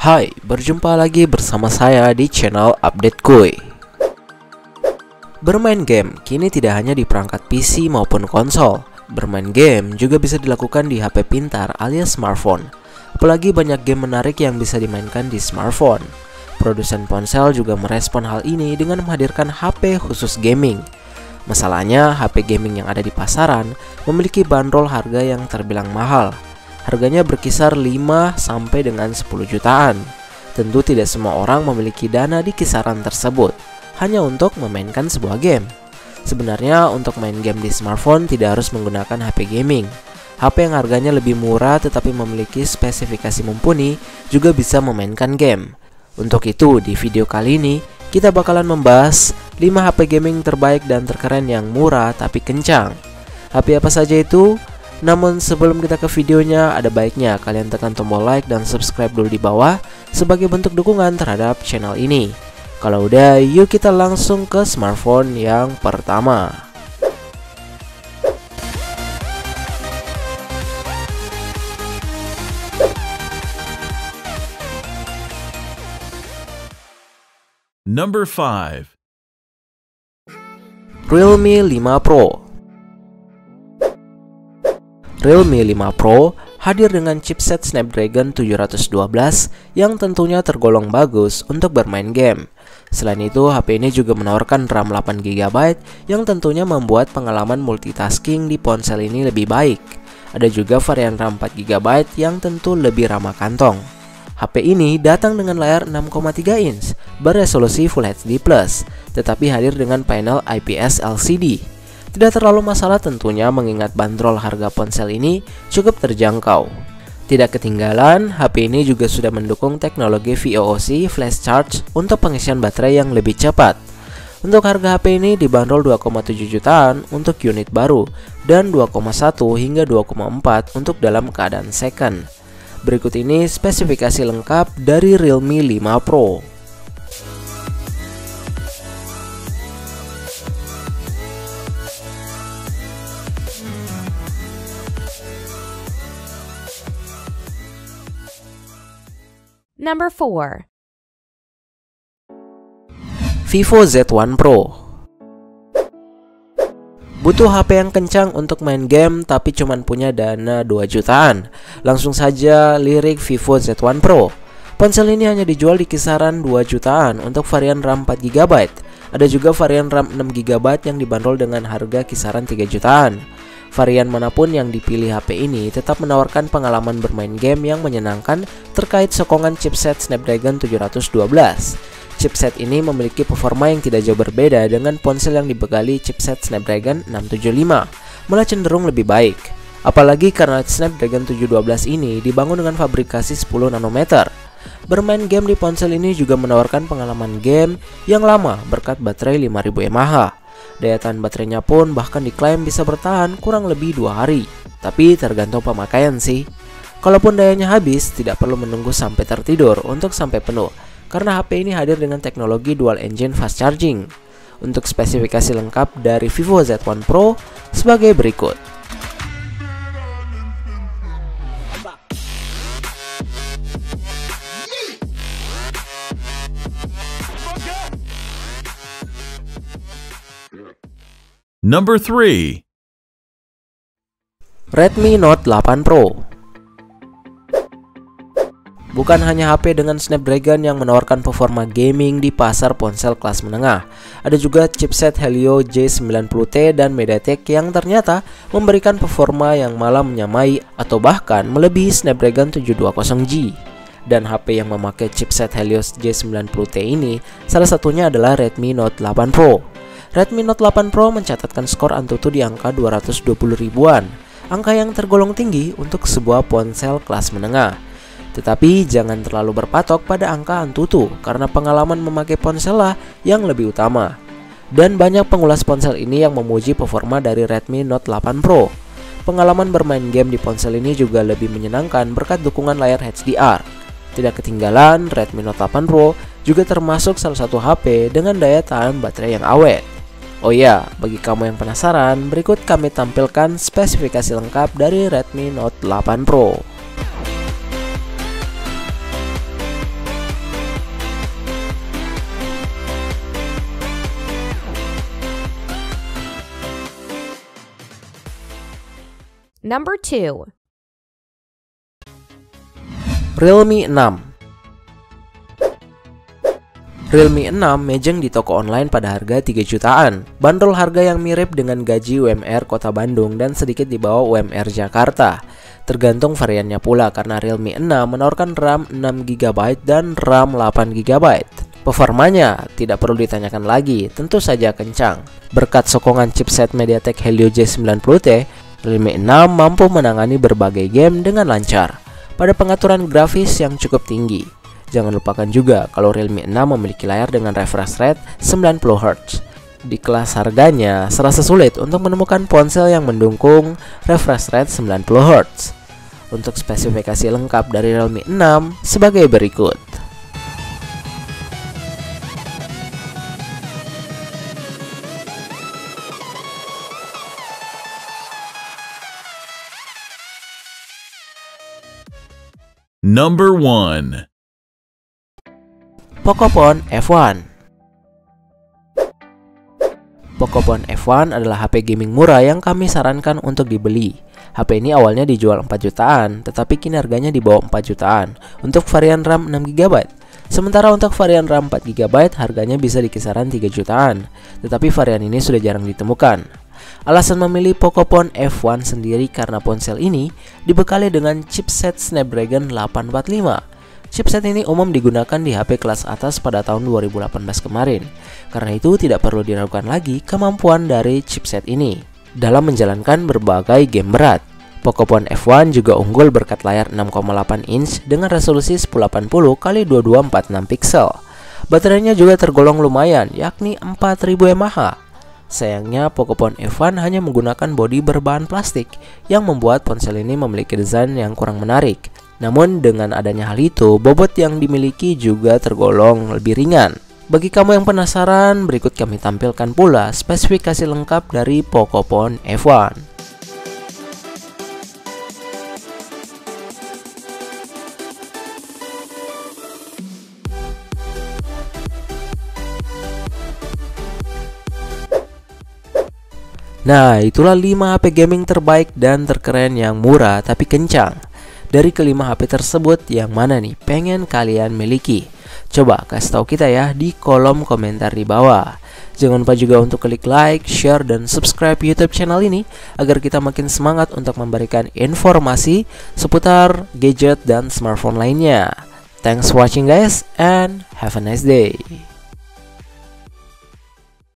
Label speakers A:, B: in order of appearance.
A: Hai, berjumpa lagi bersama saya di channel Update Kuy. Bermain game kini tidak hanya di perangkat PC maupun konsol. Bermain game juga bisa dilakukan di HP pintar alias smartphone. Apalagi banyak game menarik yang bisa dimainkan di smartphone. Produsen ponsel juga merespon hal ini dengan menghadirkan HP khusus gaming. Masalahnya, HP gaming yang ada di pasaran memiliki bandrol harga yang terbilang mahal. Harganya berkisar 5 sampai dengan 10 jutaan. Tentu tidak semua orang memiliki dana di kisaran tersebut hanya untuk memainkan sebuah game. Sebenarnya untuk main game di smartphone tidak harus menggunakan HP gaming. HP yang harganya lebih murah tetapi memiliki spesifikasi mumpuni juga bisa memainkan game. Untuk itu di video kali ini kita bakalan membahas 5 HP gaming terbaik dan terkeren yang murah tapi kencang. HP apa saja itu? Namun sebelum kita ke videonya, ada baiknya kalian tekan tombol like dan subscribe dulu di bawah sebagai bentuk dukungan terhadap channel ini. Kalau udah, yuk kita langsung ke smartphone yang pertama.
B: Number 5.
A: Realme 5 Pro. Realme 5 Pro hadir dengan chipset Snapdragon 712 yang tentunya tergolong bagus untuk bermain game. Selain itu, HP ini juga menawarkan RAM 8GB yang tentunya membuat pengalaman multitasking di ponsel ini lebih baik. Ada juga varian RAM 4GB yang tentu lebih ramah kantong. HP ini datang dengan layar 6,3 inch beresolusi Full HD+, tetapi hadir dengan panel IPS LCD. Tidak terlalu masalah tentunya mengingat bandrol harga ponsel ini cukup terjangkau. Tidak ketinggalan, HP ini juga sudah mendukung teknologi VOOC flash charge untuk pengisian baterai yang lebih cepat. Untuk harga HP ini dibanderol 2,7 jutaan untuk unit baru dan 2,1 hingga 2,4 untuk dalam keadaan second. Berikut ini spesifikasi lengkap dari Realme 5 Pro.
C: Number 4.
A: Vivo Z1 Pro. Butuh HP yang kencang untuk main game tapi cuman punya dana 2 jutaan. Langsung saja lirik Vivo Z1 Pro. Ponsel ini hanya dijual di kisaran 2 jutaan untuk varian RAM 4GB. Ada juga varian RAM 6GB yang dibanderol dengan harga kisaran 3 jutaan. Varian manapun yang dipilih HP ini tetap menawarkan pengalaman bermain game yang menyenangkan terkait sokongan chipset Snapdragon 712. Chipset ini memiliki performa yang tidak jauh berbeda dengan ponsel yang dibekali chipset Snapdragon 675, malah cenderung lebih baik. Apalagi karena Snapdragon 712 ini dibangun dengan fabrikasi 10 nanometer. Bermain game di ponsel ini juga menawarkan pengalaman game yang lama berkat baterai 5000 mAh. Daya tahan baterainya pun bahkan diklaim bisa bertahan kurang lebih 2 hari. Tapi tergantung pemakaian sih. Kalaupun dayanya habis, tidak perlu menunggu sampai tertidur untuk sampai penuh, karena HP ini hadir dengan teknologi dual engine fast charging. Untuk spesifikasi lengkap dari Vivo Z1 Pro sebagai berikut.
B: Number 3.
A: Redmi Note 8 Pro. Bukan hanya HP dengan Snapdragon yang menawarkan performa gaming di pasar ponsel kelas menengah. Ada juga chipset Helio J90T dan MediaTek yang ternyata memberikan performa yang malah menyamai atau bahkan melebihi Snapdragon 720G. Dan HP yang memakai chipset Helio J90T ini salah satunya adalah Redmi Note 8 Pro. Redmi Note 8 Pro mencatatkan skor Antutu di angka 220 ribuan, angka yang tergolong tinggi untuk sebuah ponsel kelas menengah. Tetapi jangan terlalu berpatok pada angka Antutu karena pengalaman memakai ponsel lah yang lebih utama. Dan banyak pengulas ponsel ini yang memuji performa dari Redmi Note 8 Pro. Pengalaman bermain game di ponsel ini juga lebih menyenangkan berkat dukungan layar HDR. Tidak ketinggalan, Redmi Note 8 Pro juga termasuk salah satu HP dengan daya tahan baterai yang awet. Oh iya, bagi kamu yang penasaran, berikut kami tampilkan spesifikasi lengkap dari Redmi Note 8 Pro.
C: Number 2.
A: Realme 6. Realme 6 mejeng di toko online pada harga 3 jutaan. Bandrol harga yang mirip dengan gaji UMR Kota Bandung dan sedikit di bawah UMR Jakarta. Tergantung variannya pula karena Realme 6 menawarkan RAM 6GB dan RAM 8GB. Performanya tidak perlu ditanyakan lagi, tentu saja kencang. Berkat sokongan chipset MediaTek Helio J90T, Realme 6 mampu menangani berbagai game dengan lancar pada pengaturan grafis yang cukup tinggi. Jangan lupakan juga kalau Realme 6 memiliki layar dengan refresh rate 90Hz. Di kelas harganya, serasa sulit untuk menemukan ponsel yang mendukung refresh rate 90Hz. Untuk spesifikasi lengkap dari Realme 6 sebagai berikut.
B: Number 1.
A: Pocophone F1. Pocophone F1 adalah HP gaming murah yang kami sarankan untuk dibeli. HP ini awalnya dijual 4 jutaan, tetapi kini harganya di bawah 4 jutaan untuk varian RAM 6GB. Sementara untuk varian RAM 4GB harganya bisa di kisaran 3 jutaan, tetapi varian ini sudah jarang ditemukan. Alasan memilih Pocophone F1 sendiri karena ponsel ini dibekali dengan chipset Snapdragon 845. Chipset ini umum digunakan di HP kelas atas pada tahun 2018 kemarin. Karena itu tidak perlu diragukan lagi kemampuan dari chipset ini dalam menjalankan berbagai game berat. Pocophone F1 juga unggul berkat layar 6,8 inch dengan resolusi 1080x2246 pixel. Baterainya juga tergolong lumayan, yakni 4000 mAh. Sayangnya Pocophone F1 hanya menggunakan bodi berbahan plastik yang membuat ponsel ini memiliki desain yang kurang menarik. Namun dengan adanya hal itu, bobot yang dimiliki juga tergolong lebih ringan. Bagi kamu yang penasaran, berikut kami tampilkan pula spesifikasi lengkap dari Pocophone F1. Nah, itulah 5 HP gaming terbaik dan terkeren yang murah tapi kencang. Dari kelima HP tersebut, yang mana nih pengen kalian miliki? Coba kasih tahu kita ya di kolom komentar di bawah. Jangan lupa juga untuk klik like, share, dan subscribe YouTube channel ini agar kita makin semangat untuk memberikan informasi seputar gadget dan smartphone lainnya. Thanks for watching guys, and have a nice day.